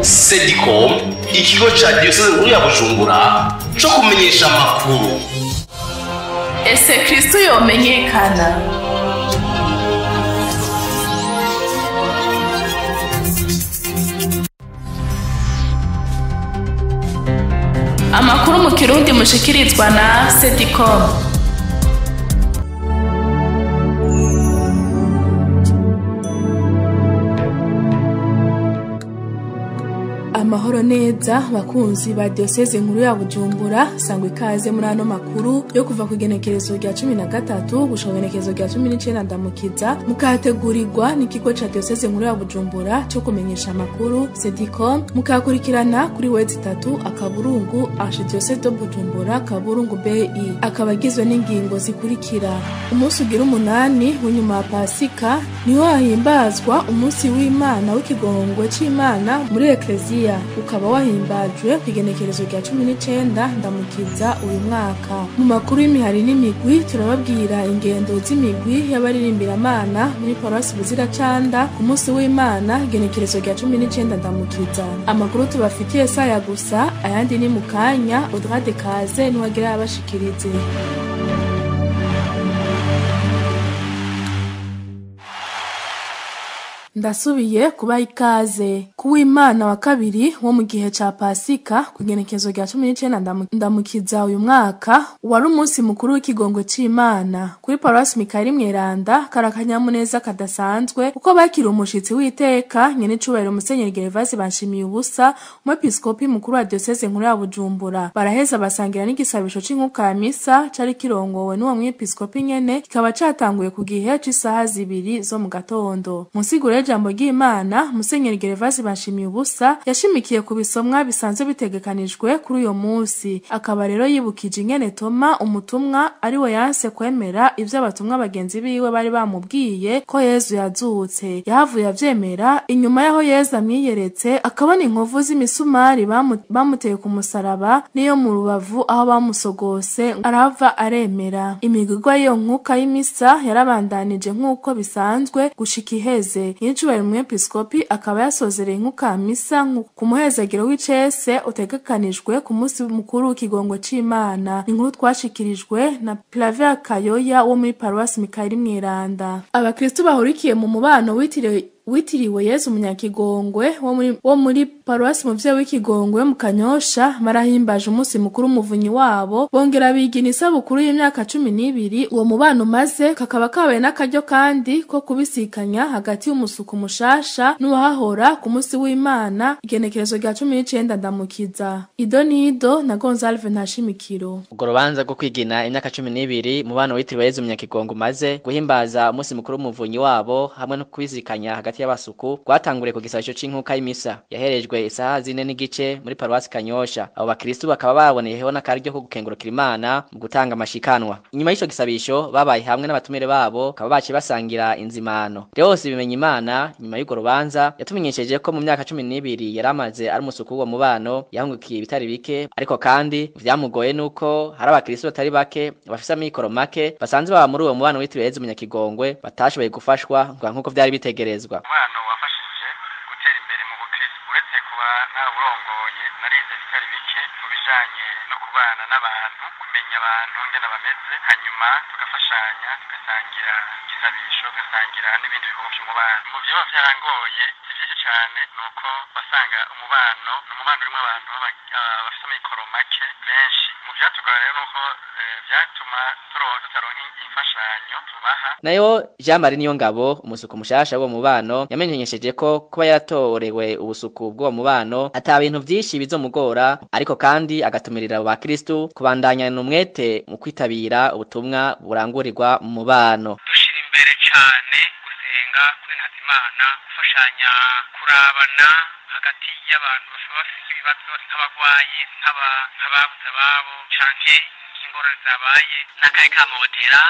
Sedicom, ikigo ca Diyoseze nkuru ya Bujumbura co kumenyesha amakuru. Ese Kristo yomenyekana? Amakuru mu Kirundi mushikirizwa na Sedicom. Amahoro neza bakunzi ba Diyoseze nkuru ya Bujumbura, sangwe ikaze muri ano makuru yo kuva ku igenekerezo rya 13 gushika igenekerezo rya 19 ndamukiza, mukategurirwa n'ikigo ca Diyoseze nkuru ya Bujumbura cyo kumenyesha amakuru Sedicom, mukakurikirana kuri website 3 akaburungu Archdiocese de Bujumbura kaburungu BI, akabagizwe n'ingingo zikurikira. Umunsi ugira 8 w'inyuma ya Pasika niho hahimbazwa umunsi w'Imana w'ikigongwe c'Imana muri Ecclesia, ukaba wahimbajwe ku igenekerezo rya 19 ndamukiza uyu mwaka. Mu makuru y'imihari n'imigwi turababwira ingendo z'imigwi y'abaririmbira-Mana muri Paroisse Buziracanda ku munsi w'Imana igenekerezo rya 19 ndamukiza. Amakuru tubafitiye saya gusa, ayandi ni mukanya. Audrey de Kaze niwagira abashikirize. Ndasubiye kuba ikaze kuw'Imana wa kabiri wo mu gihe ca Pasika ku igenekerezo rya 19 ndamukiza uyu mwaka, wari umunsi mukuru w'ikigongwe c'Imana kuri Paroisse Mikayeli Mweranda. Karakanyamuneza kadasanzwe uko bakira umushitsi w'iteka nyene cubahiro Musenyeri Gervase Banshimiye ubusa, umwepiskopi mukuru wa Diyoseze nkuru ya Bujumbura. Baraheza basangira n'igisabisho c'inkuka ya misa cari kirongowe n'uwo mwepiskopi nyene, kikaba catanguye ku gihe c'isaha 2 zo mu gatondo. Musigure jambo ry'Imana, Musenyeri Gervase Banshimiye ubusa yashimikiye ku bisomwa bisanzwe bitegekanijwe kuri uyo munsi. Akaba rero yibukije ingene Toma umutumwa ari we yanse kwemera ivyo abatumwa bagenzi biwe bari bamubwiye ko Yezu yazutse. Yahavuye avyemera inyuma yaho Yezu amwiyeretse, akabona inkovu z'imisumari bamuteye ku musaraba niyo mu rubavu aho bamusogose, arava aremera. Imigirwa y'iyo nkuka y'imisa yarabandanije nk'uko bisanzwe gushika iheze. Icubahiro umwepiskopi akaba yasozereye inkuka ya misa ku muhezagiro w'icese utegekanijwe ku munsi mukuru w'ikigongwe c'Imana. Inkuru twashikirijwe na Plavia Kayoya wo muri Paroisse Mikayeli Mweranda. Abakristo bahurikiye mu mubano witiriwe Yezu Munyakigongwe wo muri Paroisse Muvyeyi w'ikigongwe mu Kanyosha, marahimbaje umunsi mukuru umuvunyi wabo, bongera bigina isabukuru y'imyaka 12. Uwo mubano maze kakaba kabaye n'akaryo kandi ko kubisikanya hagati y'umusuku mushasha n'uwahahora ku munsi w'Imana igenekerezo rya 19 ndamukiza. Ido nido na Gonzalve Ntashimikiro. Ubwo rubanza rwo kwigina imyaka 12 mubano witiriwe Yezu Munyakigongwe maze guhimbaza umunsi mukuru umuvunyi wabo hamwe no kubisikanya hagati y'abasuku gwatanguriye ku gisabisho c'inkuka y'imisa yaherejwe isaha 4 n'igice muri Paroisse Kanyosha. Abo bakristo bakaba baboneyeho n'akaryo ko gukengurukira Imana mu gutanga amashikanwa. Inyuma y'ico gisabisho babaye hamwe n'abatumire babo, bakaba baci basangira inzimano. Byose bimenya Imana nyuma y'ugo rubanza yatumenyesheje ko mu myaka 12 yaramaze ari umusuku wo mubano yahungukiye bitari bike, ariko kandi vyamugoye nuko hari abakristo batari bake bafise amikoro make basanze baba muri uwo mubano witiriwe Yezu Munyakigongwe batashoboye gufashwa nkuko vyari bitegerezwa. Umubano wafashije gutera imbere mu bukristo, uretse kuba naburongoye narize bitari bike mu bijanye no kubana n'abantu, kumenya abantu ngene bameze, hanyuma tugafashanya tugasangira igisabisho, tugasangira n'ibindi bikorwa by'umubano. Mu byo vyarangoye byinshi cyane nuko basanga umubano urimo abantu bafite amikoro make benshi. Mu vyatugora rero nuko vyatuma tutaronka imfashanyo tubaha. Nayo Jean Marie Niyongabo umusuku mushasha wo mubano yamenyesheje ko kuba yaratorewe ubusuku bw'uwo mubano ata bintu vyinshi bizomugora, ariko kandi agatumirira abo bakristo kubandanya n'umwete mu kwitabira ubutumwa burangurirwa mu mubano. Dushira imbere cyane gusenga, kwinhaza Imana, gufashanya, kurabana hagati y'abantu bafite ibibazo nk'abagwayi, nk'ababuze ababo canke ingorane zabaye, n'akaye kamotera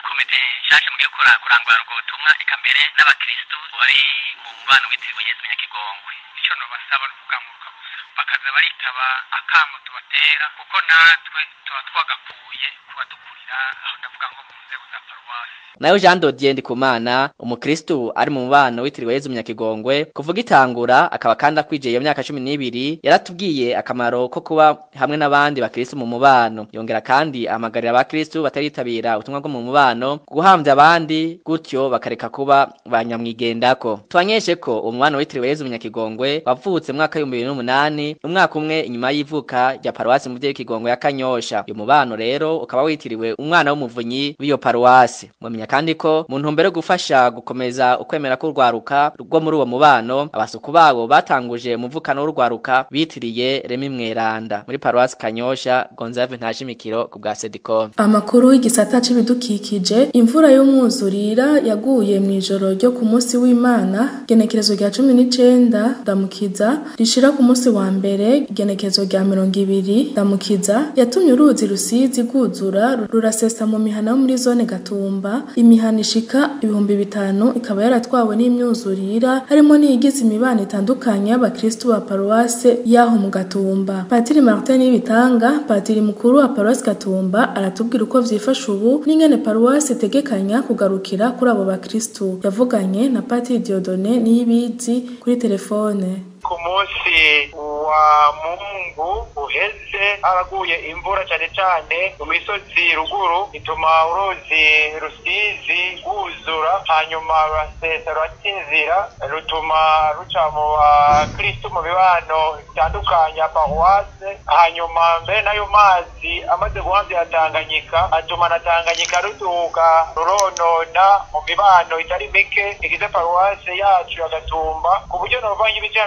komite nshasha mugiye kurangura ubwo butumwa, eka mbere n'abakristo bari mu mubano witiriwe Yezu Munyakigongwe. Ico no basaba n'ukugamuka gusa bakaza baritaba akamo tubatera kuko natwe tuba twagakuye kubadukurira aho ndavuga ngo mu nzego za paruwasi. Nayo Jean Dodier Ndikumana umukristu ari mu mubano witiriwe Yezu Munyakigongwe kuvuga itangura akaba kandi akwijeye iyo myaka 12 yaratubwiye akamaro ko kuba hamwe n'abandi bakristu mu mubano. Yongera kandi amagarira abakristu bataritabira ubutumwa bwo mu mubano guhamvya abandi gutyo bakareka kuba banyamwigendako. Twanyeshe ko umubano witiriwe Yezu Munyakigongwe wavutse mwaka 2008 umwaka umwe inyuma y'ivuka rya paruwasi mu Kigongwe ya Kanyosha. Uyu mubano rero ukaba witiriwe umwana w'umuvunyi w'iyo paruwasi. Mwamenya kandi ko mu ntumbero yo gufasha gukomeza ukwemera k'urwaruka rwo muri uwo mubano abasuku babo batanguje umuvukano w'urwaruka bitiriye Remi Mweranda muri paruwasi Kanyosha. Gonzave Ntashimikiro ku bwa Sedicom. Amakuru y'igisata c'ibidukikije, imvura y'umwuzurira yaguye mu ijoro ryo ku munsi w'Imana genekerezo rya 19 ndamukiza rishira ku munsi wa mbere genekerezo rya 20 ndamukiza yatumye uruzi Rusizi rwuzura rurasesa mu mihana yo muri zone Gatumba. Imihana ishika 5000 ikaba yaratwawe n'imyuzurira harimo n'iyigize imibano itandukanye y'abakristu ba paruwase yaho mu Gatumba. Patiri Martin Ibitanga, patiri mukuru wa paruwase Gatumba, aratubwira uko vyifasha ubu n'ingene paruwase itegekanya kugarukira kuri abo bakristu. Yavuganye na Patiri Diodone Niyibizi kuri telefone. Ku munsi wa Mungu uheze haraguye imvura cyane cyane mu misozi ruguru ituma uruzi Rusizi rwuzura hanyuma rurasesa rurakinzira rutuma ruca mu bakristu mu bibano bitandukanye paruwase hanyuma mbere nayo mazi amaze guhanze ya Tanganyika atuma na Tanganyika rutuka ruronona mu bibano itari mike igize paruwase yacu ya Gatumba ku buryo novanye ibice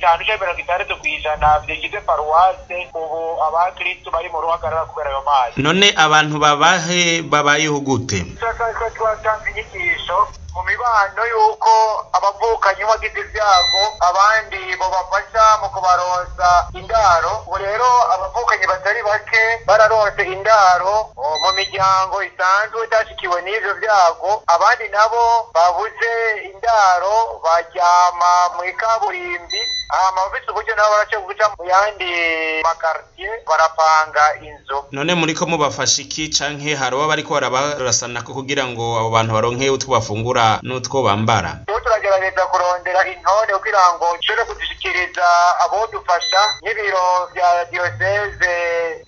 50-60% vyigize paruwase ubu abakristu bari mu ruhagarara kubera ayo mazi. None abantu babayeho gute? Twatanze inyigisho mu mibano yuko abavukanyi bagize ibyago abandi bo bafasha mu kubaronsa indaro. Ubu rero abavukanyi batari bake bararonse indaro mu miryango isanzwe itashikiwe n'ivyo vyago, abandi nabo babuze indaro baryama mu ikaburimbi bafise uburyo nabo barace guca mu yandi makartier barapanga inzu. None muriko mubafasha iki canke haroba bariko barabarasana ko kugira ngo abo bantu baronke utwo bafungura n'utwo bambara? Turagerageza kurondera intore kugira ngo dushobore kuzishikiriza abo dufasha n'ibiro vya diocese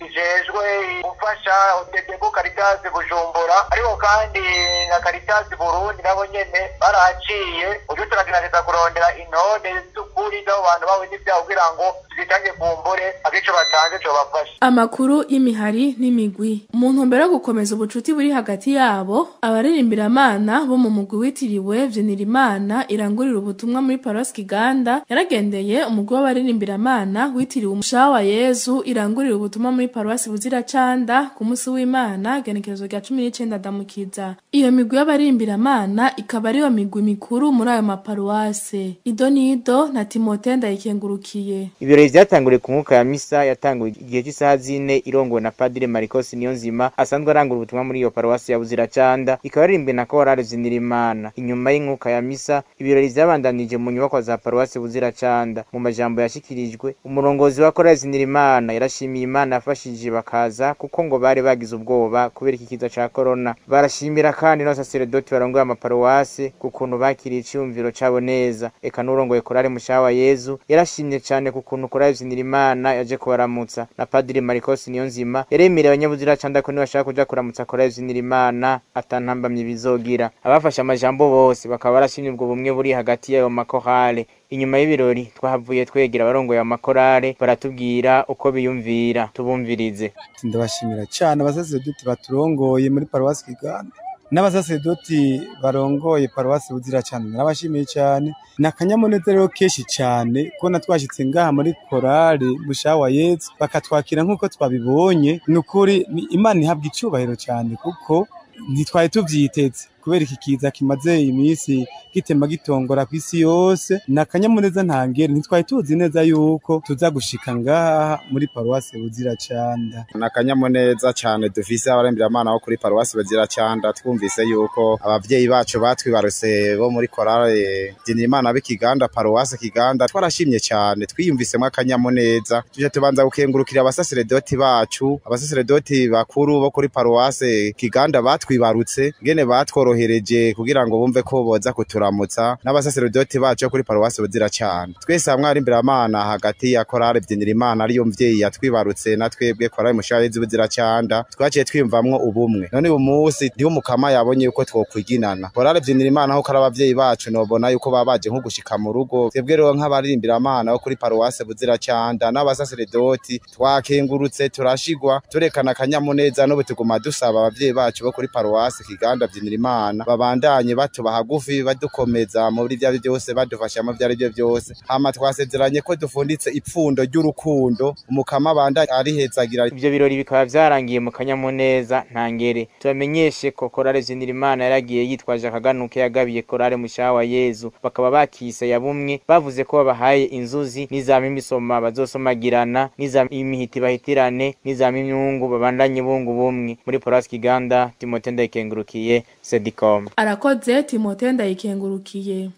bijejwe gufasha Odedebo Caritas Bujumbura ariko kandi na Caritas Burundi nabo nyene barahaciye. Uburyo turagerageza kurondera intore z'ukuri z'abo bantu bawe n'ivyaho kugira ngo zitange kumbure abico batanze cyo bafasha. Amakuru y'imihari n'imigwi mu ntumbero yo gukomeza ubucuti buri hagati yabo abaririmbira Imana bo mu mugwi witiriwe Vyenirimana irangurira ubutumwa muri paruwasi Kiganda yaragendeye umugwi w'abaririmbira Imana witiriwe Umushaha wa Yezu irangurira ubutumwa muri paruwasi Buziracanda ku munsi w'Imana genekerezo rya 19 ndamukiza. Iyo migwi y'abaririmbira Imana ikaba ari yo migwi mikuru muri ayo maparuwase. Idonido na Timote Ndayikengurukiye. Ibirori vyatanguriye ku mwuka ya misa yatanguye igihe cy'isaha 4 irongowe na Padiri Marcos Niyonzima asanzwe arangura ubutumwa muri iyo paruwasi ya Buziracanda ikaba aririmbe na korale Vyenirimana. Inyuma y'inkuka ya misa ibirori vyabandanije mu nyubako za paruwasi Buziracanda. Mu majambo yashikirijwe umurongozi wa korale Vyenirimana yarashimiye Imana yafashije bakaza kuko ngo bari bagize ubwoba kubera iki kiza ca corona. Barashimira kandi no sacerdoti barongoye amaparuwasi kukuntu bakiriye iciyumviro cabo neza. Eka n'urongoye korale Umushaha wa Yezu yarashimye cyane kukuntu korale Vyenirimana yaje kubaramutsa na Padiri Marcos Niyonzima yaremereye abanyabuziracanda ko nibashaka kuja kuramutsa korale Vyenirimana atantambamye bizogira. Abafashe amajambo bose bakaba barashimye ubwo bumwe buri hagati y'ayo makorale. Inyuma y'ibirori twahavuye twegera abarongoye amakorale baratubwira uko biyumvira tubumvirize. Ndabashimira cyane abasaserdoti baturongoye muri paruwasi Kiganda n'abasaserdoti barongoye paruwasi Buziracanda nabashimiye cyane. Nakanyamuneza rero keshi cyane ko natwashitse ngaha muri korale Umushaha wa Yezu bakatwakira nkuko twabibonye. Nukuri Imana ihabwa icubahiro cyane kuko ntitwaye tuvyiteze. kubera iki kiza kimaze iminsi gitema gitongora ku isi yose. Nakanyamuneza ntangere, ntitwari tuzi neza yuko tuza gushika ngaha muri paruwasi Buziracanda. Nakanyamuneza cyane dufise abarembiramana bo kuri paruwasi Buziracanda, twumvise yuko abavyeyi bacu batwibaruse bo muri korale Dinimana b'Ikiganda paruwasi Kiganda, twarashimye cyane, twiyumvisemo akanyamuneza. Tuje tubanza gukengurukira abasaseredoti bacu, abasaseredoti bakuru bo kuri paruwasi Kiganda batwibarutse, ngene batworohereje kugira ngo bumve ko boza kuturamutsa, n'abasaseredoti bacu kuri paruwasi Buziracanda. Twese hamwe ari imbiramana hagati ya korale Dinimana ariyo mvyeyi yatwibarutse na twebwe korale Mushayezi Buziracanda, twaciye twiyumvamwo ubumwe. None uyu munsi ndiho mukama yabonye yuko twokwiginana. Korale Dinimana aho karabavyeyi bacu nobona yuko babaje nko gushika mu rugo. Twebwe rero nk'abarimbiramana bo kuri paruwasi Buziracanda n'abasaseredoti twakengurutse, turashigwa, turekana akanyamuneza, no tuguma dusaba abavyeyi bacu bo kuri paruwasi Kiganda Dinimana babandanye batuba hagufi, badukomeza muri bya byose, badufasha mu byari byo byose. Hama twasezeranye ko dufunditse ipfundo ry'urukundo, umukama banda arihezagira. Ivyo birori bikaba vyarangiye mu kanyamuneza ntangere. Tubamenyeshe ko korale Dinimana yaragiye yitwaje akaganuke yagabiye korale Mushaha wa Yezu, bakaba bakise ya bumwe, bavuze ko babahaye inzuzi n'izama imisoma bazosomagirana, n'izama imihiti bahitirane, n'izama imyungu babandanye bungu bumwe. Muri paruwasi Kiganda, Timote Ndayikengurukiye, Sedicom. Arakoze Timote Ndayikengurukiye.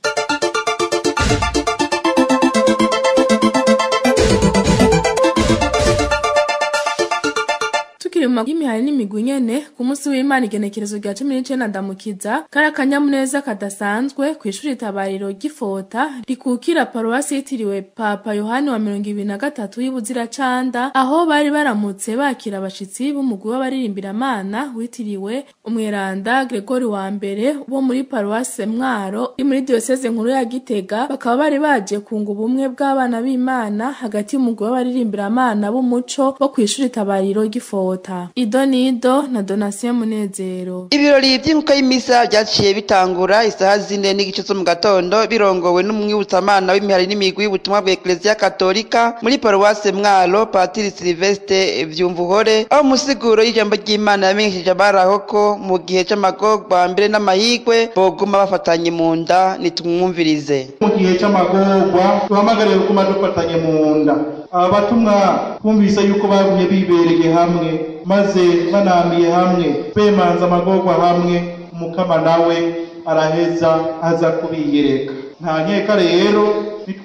Tukirima y'imihari n'imigwi nyene ku munsi w'Imana igenekerezo rya 19 Ndamukiza, kari akanyamuneza kadasanzwe ku ishuri Tabariro Gifota rikukira paruwasi yitiriwe Papa Yohani wa 23 y'Ibuziracanda, aho bari baramutse bakira abashitsi b'umugwi w'abaririmbira-mana witiriwe Umweranda Gregory wa mbere bo muri paruwasi Mwaro iri muri diocese nkuru ya Gitega. Bakaba bari baje kunga ubumwe bw'abana b'Imana hagati y'umugwi w'abaririmbira-mana b'umuco bo ku ishuri Tabariro Gifota. Idonido na Donatien Munezero. Ibirori by'inkuka y'imisa byaciye bitangura isaha 4 n'igice zo mu gatondo, birongowe n'umwibutsamana w'imihari n'imigwi y'ubutumwa bwa Ecclesia Katolika muri paruwasi Mwaro, Patiri Sylvestre Vyumvuhore, aho musiguro y'ijambo ry'Imana yamenyesheje abaraho ko mu gihe c'amagorwa mbere n'amahigwe boguma bafatanye mu nda. Nitumwumvirize. Mu gihe c'amagorwa duhamagariye kuguma dufatanye mu nda. Abatumwa kumvise yuko bagumye bibereye hamwe, maze banamiye hamwe, bemanza amagorwa hamwe, umukama nawe araheza aza kubiyereka. Nta nkeka rero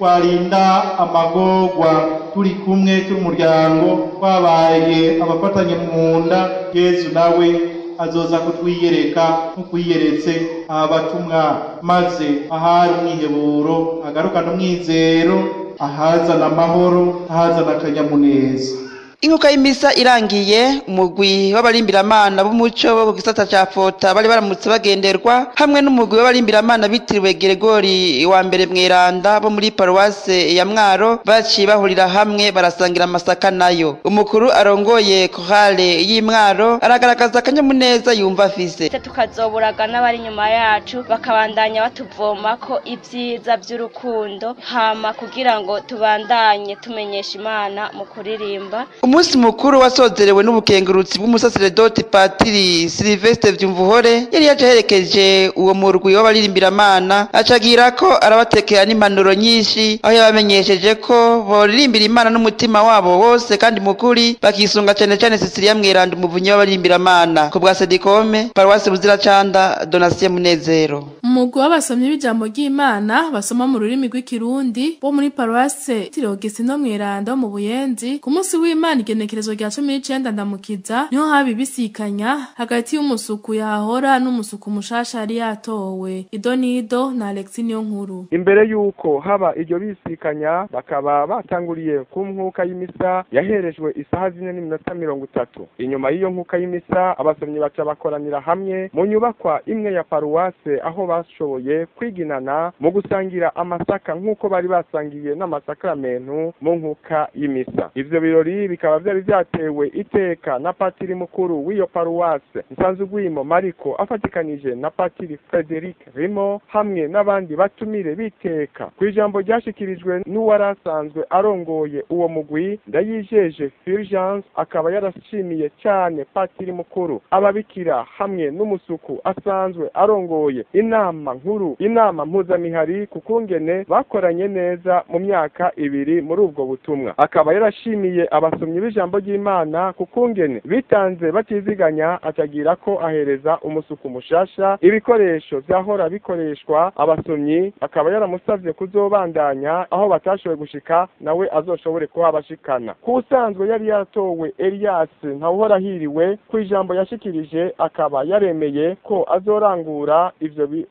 nitwarinda amagorwa turi kumwe, turi umuryango, twabaye abafatanye mu nda, Yezu nawe azoza kutwiyereka nk'ukwiyeretse abatumwa, maze ahari umwiheburo agarukana umwizero, ahazana amahoro, ahazana akanyamuneza. Inkuka y'imisa irangiye, umugwi w'abarimbiramana b'umuco bo ku gisata ca Fota bari baramutse bagenderwa hamwe n'umugwi w'abarimbiramana bitiriwe Gregory wa mbere Mweranda bo muri paruwase ya Mwaro, baciye bahurira hamwe barasangira amasaka nayo. Umukuru arongoye korale y'Imwaro aragaragaza akanyamuneza yumva afise. Tukazoburaga n'abari nyuma yacu bakabandanya batuvoma ko ibyiza by'urukundo, hama kugira ngo tubandanye tumenyesha Imana mu kuririmba. Umunsi mukuru wasozerewe n'ubukengurutsi bw'umusaseredoti Patiri Sylvestre Vyumvuhore, yari yaherekeje uwo murwi w'abaririmbira-mana, acagira ko arabatekera n'impanuro nyinshi, aho yabamenyesheje ko boririmbira Imana n'umutima wabo wose kandi mukuri, bakisunga cyane cyane Cecilia Mweranda umuvunyi w'abaririmbira-mana. Ku bwa Sedicome, paruwasi Buziracanda, Donatien Munezero. Umugwi w'abasomyi b'ijambo ry'Imana basoma mu rurimi rw'ikirundi bo muri paruwasi Tirogesi no Mweranda mu Buyenzi, ku munsi w'Imana igenekerezo rya 19 Ndamukiza niho haba ibisikanya hagati y'umusuku yahora n'umusuku mushasha yari yatowe. Idonido na Alexis Niyonkuru. Imbere yuko haba iryo bisikanya, bakaba batanguriye ku nkuka y'imisa yaherejwe isaha 4:30. Inyuma y'iyo nkuka y'imisa abasomyi baca bakoranira hamwe mu nyubakwa imwe ya paruwase, aho bashoboye kwiginana mu gusangira amasaka nk'uko bari basangiye n'amasakramentu mu nkuka y'imisa. Ivyo birori bikaba bikaba vyari vyatewe iteka na patiri mukuru w'iyo paruwase Nsanzugwimo Mariko afatikanije na patiri Frederic Rimo hamwe n'abandi batumire biteka kwijambo ryashikirijwe n'uwarasanzwe arongoye uwo mugwi Ndayijeje Fulgence akaba yarashimiye cyane patiri mukuru ababikira hamwe n'umusuku asanzwe arongoye inama mpuzamihari kukungene bakoranye neza mu myaka ibiri muri ubwo butumwa akaba yarashimiye abasomyi b'ijambo ry'Imana kukungene bitanze batiziganya atagira ko ahereza umusuku mushasha ibikoresho vyahora bikoreshwa abasomyi akaba yaramusavye kuzobandanya aho batashoboye gushika nawe azoshobore kuhabashikana kusanzwe yari yaratowe Elias ntawuhora hiriwe kwijambo yashikirije akaba yaremeye ko azorangura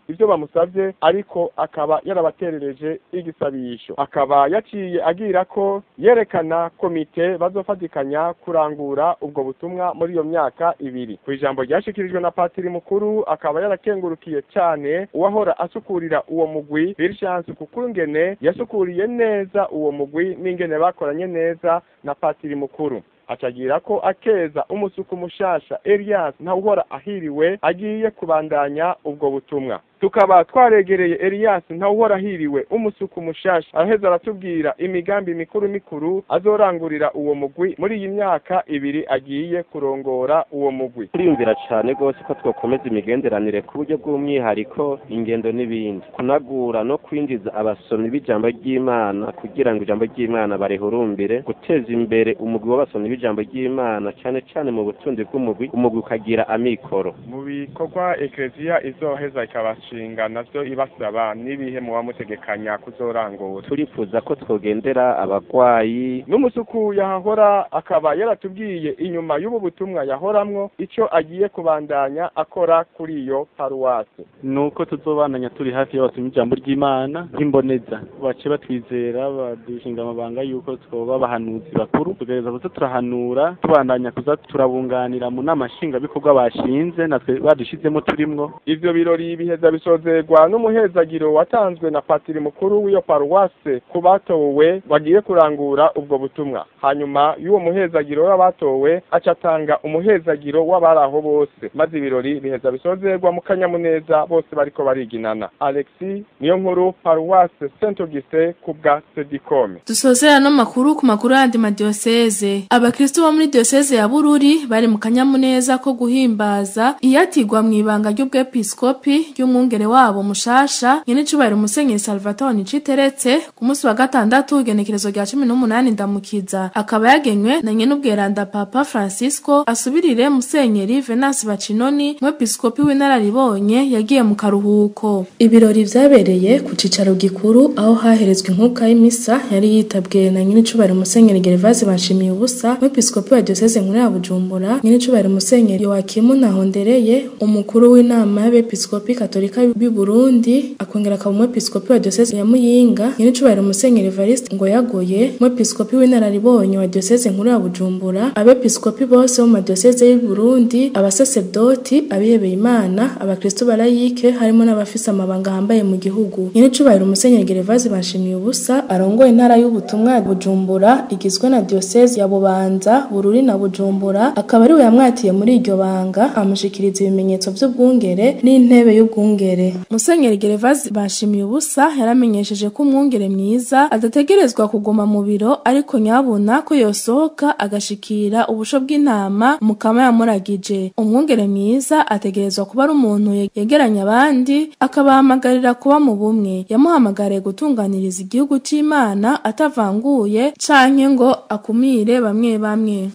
ivyo bamusavye ariko akaba yarabaterereje igisabisho akaba yaciye agira ko yerekana komite bazofatikanya kurangura ubwo butumwa muri iyo myaka ibiri kwijambo ryashikirijwe na patiri mukuru akaba yarakengurukiye cyane uwahora asukurira uwo mugwi Fulgence kukungene yasukuriye neza uwo mugwi n'ingene bakoranye neza na patiri mukuru acagira ko akeza umusuku mushasha Elias ntawuhora ahiriwe agiye kubandanya ubwo butumwa tukaba twaregereye Elias ntawuhora ahiriwe umusuku mushasha araheza aratubwira imigambi mikuru azorangurira uwo mugwi muri iyi myaka ibiri agiye kurongora uwo mugwi turiyumvira cyane gose ko twokomeza imigenderanire ku buryo bw'umwihariko ingendo n'ibindi kunagura no kwinjiza abasomyi b'ijambo ry'Imana kugira ngo ijambo ry'Imana barehurumbire guteza imbere umugwi w'abasomyi b'ijambo ry'Imana cyane mu butunzi bw'umugwi ukagira amikoro mu bikorwa Ecclesia izoheza ikabashinga navyo ibasaba nibihe mu bamutegekanya kuzorangura turifuza ko twogendera abagwayi n'umusuku yahahora akaba yaratubwiye inyuma y'ubu butumwa yahoramwo ico agiye kubandanya akora kuri iyo paruwase nuko tuzobandanya turi hafi y'abasomyi ijambo ry'Imana nk'imboneza bace batwizera badushinga amabanga yuko twoba abahanuzi bakuru tugereza kuza turahanura tubandanya kuza turabunganira mu namashinga bikorwa bashinze natwe badushizemo turimwo ivyo birori biheza bisozerwa n'umuhezagiro watanzwe na patiri mukuru w'iyo paruwase kubatowe bagiye kurangura ubwo butumwa hanyuma y'uwo muhezagiro w'abatowe acatanga umuhezagiro w'abaraho bose maze ibirori biheza bisozerwa mu kanyamuneza bose bariko bariginana Alexis niyo nkuru paruwase Saint Augustin kubwa Sedicome dusozera no makuru ku makuru yandi madiocese abakristo bo muri diocese ya Bururi bari mu kanyamuneza ko guhimbaza iyatigwa mu ibanga ry'ubwepiskopi ry'umwungere wabo mushasha nyene cubahiro Musenyeri Salvatore Niciteretse ku munsi wa gatandatu igenekerezo rya 18 ndamukiza akaba yagenywe na nyene ubweranda Papa Francisco asubirire Musenyeri Venance Bacinoni mwepiskopi w'inararibonye yagiye mu karuhuko ibirori vyabereye ku cicaro gikuru aho haherezwe inkuka y'imisa yari yitabwe na nyene cubahiro Musenyeri Gervase Banshimiye ubusa mwepiskopi wa diocese nkuru ya Bujumbura nyene cubahiro Musenyeri Yoakimu Ntahondereye umukuru w'inama y'abepiskopi katolika b'i Burundi akongera akaba umwepiskopi wa diocese ya Muyinga nyene cubahiro Musenyeri Evariste Ngoyagoye mwepiskopi w'inararibonye wa diocese nkuru ya Bujumbura abepiskopi bose bo mu diocese y'u Burundi abasaserdoti abihebeye Imana abakristo barayike harimo n'abafise amabanga hambaye mu gihugu nyene cubahiro Musenyeri Gervase Banshimiye ubusa arongoye intara y'ubutumwa ya Bujumbura igizwe na diocese ya Bubanza Bururi na Bujumbura akaba ari we yamwatiye muri iryo banga amushikiriza ibimenyetso by'ubwungere n'intebe y'ubwungere Musenyeri Gervase Banshimiye ubusa yaramenyesheje ko umwungere mwiza adategerezwa kuguma mu biro ariko nyabona ko yosohoka agashikira ubusho bw'intama mukama yamuragije umwungere mwiza ategerezwa kuba ari umuntu yegeranya abandi akabahamagarira kuba mu bumwe yamuhamagariye gutunganiriza igihugu c'Imana atavanguye canke ngo akumire bamwe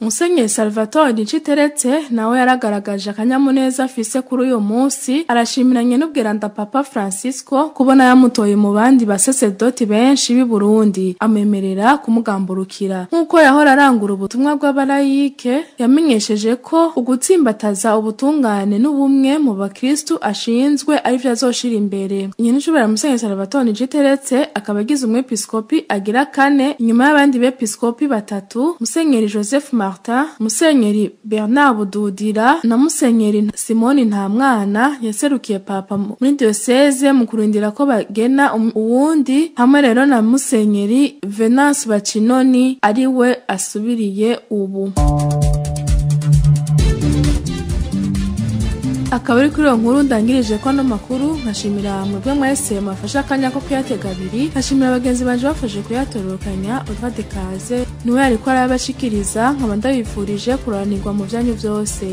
Musenyeri Salvatore Niciteretse nawe yaragaragaje akanyamuneza afise kuri uyu munsi arashimiranye n'ubweranda Papa Francisco kubona yamutoye mu bandi basaserdoti benshi b'i Burundi amemerera kumugamburukira nkuko yahora arangura ubutumwa bw'abarayike yamenyesheje ko ugutsimbataza ubutungane n'ubumwe mu bakristo ashinzwe ari vyo azoshira imbere nyene cubahiro Musenyeri Salvatore Niciteretse akaba agize umwepiskopi agira kane inyuma y'abandi bepiskopi batatu Musenyeri Joseph Martin Musenyeri Bernard Bududira na Musenyeri Simoni Ntamwana yaserukiye Papa muri diocese mu kurindira ko bagena uwundi, hamwe rero na Musenyeri Venance Bacinoni ariwe asubiriye ubu. Akaba ari kuri iyo nkuru ndangirije ko ano makuru, nkashimira mwebwe mwese mwafashe akanya ko kuyatega abiri, nkashimira abagenzi banje bafashe kuyatororokanya. Odva Dekaze niwe yariko arabashikiriza, nkaba ndabifurije kuranirwa mu vyanyu vyose.